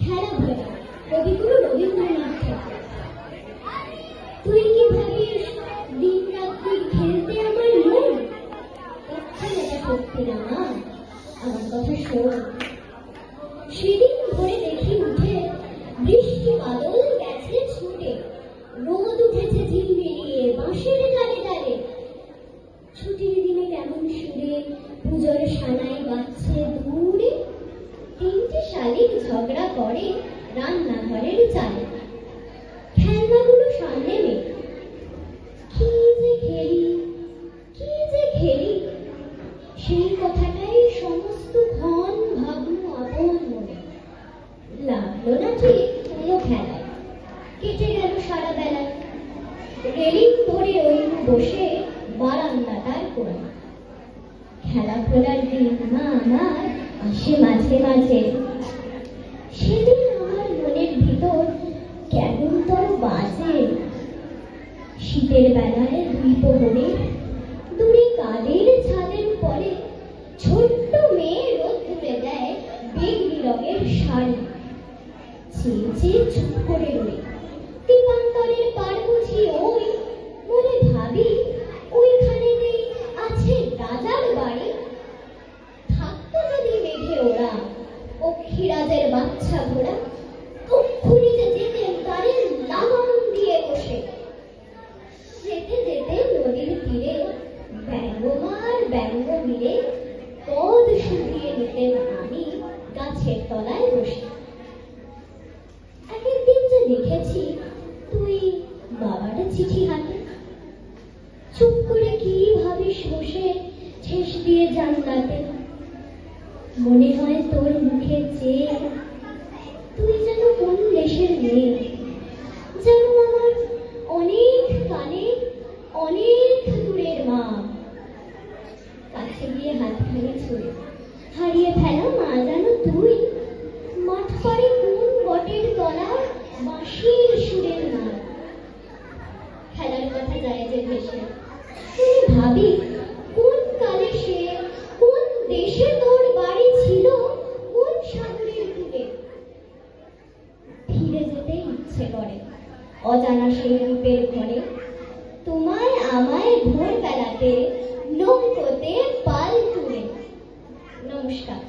খেলাধুলা কবিগুরু রবীন্দ্রনাথ ঠাকুর। তুই কি ভাবিস দিন রাত্রি খেলতে আমার মন? এটা সত্যি না মা, আমার কথা শোন। সেদিন ভোরে দেখি উঠে বৃষ্টি বাদল গেছে ছুটে, রোদ উঠেছে ঝিলমিলিয়ে বাঁশের ডালে ডালে। ছুটির দিনে কেমন সুরে পুজোর সানাই বাজছে দূরে, তিনটে শালিক ঝগড়া করে রান্নাঘরের চালে। খেলনাগুলো সামনে নেই, কি যে খেলি কি যে খেলি, সেই কথাটাই সমস্ত ক্ষণ ভাবলো আপন মনে। লাগলো না ঠিক কোনো খেলায়, কেটে গেল সারা বেলায়। রেলিং ধরে রইল বসে বারান্দাটায় কোণে। খেলা খোলার দিন মা আমার আসে মাঝে মাঝে। সেদিন আমার মনের ভিতর কেমন তোর বাজে। শীতের বেলায় দুই প্রহরে দূরে কালের ছাদের পরে ছোট্ট মেয়ে রোদ তুলে দেয় বেগনি রঙের শাড়ি। চেয়ে চেয়ে চুপ করে রই, দীপান্তরের পার বুঝি ওই। মনে ভাবি ওইখানেতেই আছে রাজার বাড়ি। থাকতো যদি মেঘে ওরা পক্ষীরাজের বাচ্চা ঘোড়া, কক্ষুনি যে যেতেন তারের লাগাম দিয়ে বসে। যেতে যেতে নদীর তীরে ব্যঙ্গমার ব্যঙ্গ মিলে পদ শুকিয়ে নিতেন আমি গাছের তলায় বসে। একের দিন যে দেখেছি তুই বাবার চিঠি হাতে, চুপ করে কি ভাবিস বসে শেষ দিয়ে জানলাতে। মনে হয় তোর মুখে চেয়ে তুই যেন কোন দেশের মেয়ে, যেন আমার অনেক কানে অনেক দূরের মা। কাছে গিয়ে হাতখানি ছুঁড়ে হারিয়ে ফেলা মা যেন তুই, মাঠ পাড়ে কোন বটের তলা বাঁশির সুরের নাম। খেলার কথা যায় যে ভেসে, তুমি ভাবি কোন কালে সে কোন দেশে তোর বাড়ি ছিল, কোন সাগরের কূলে। ফিরে যেতে ইচ্ছে করে অজানা সেই রূপের ঘরে, তোমায় আমায় ভোর বেলাতে নৌকোতে পাল তুলে। নমস্কার।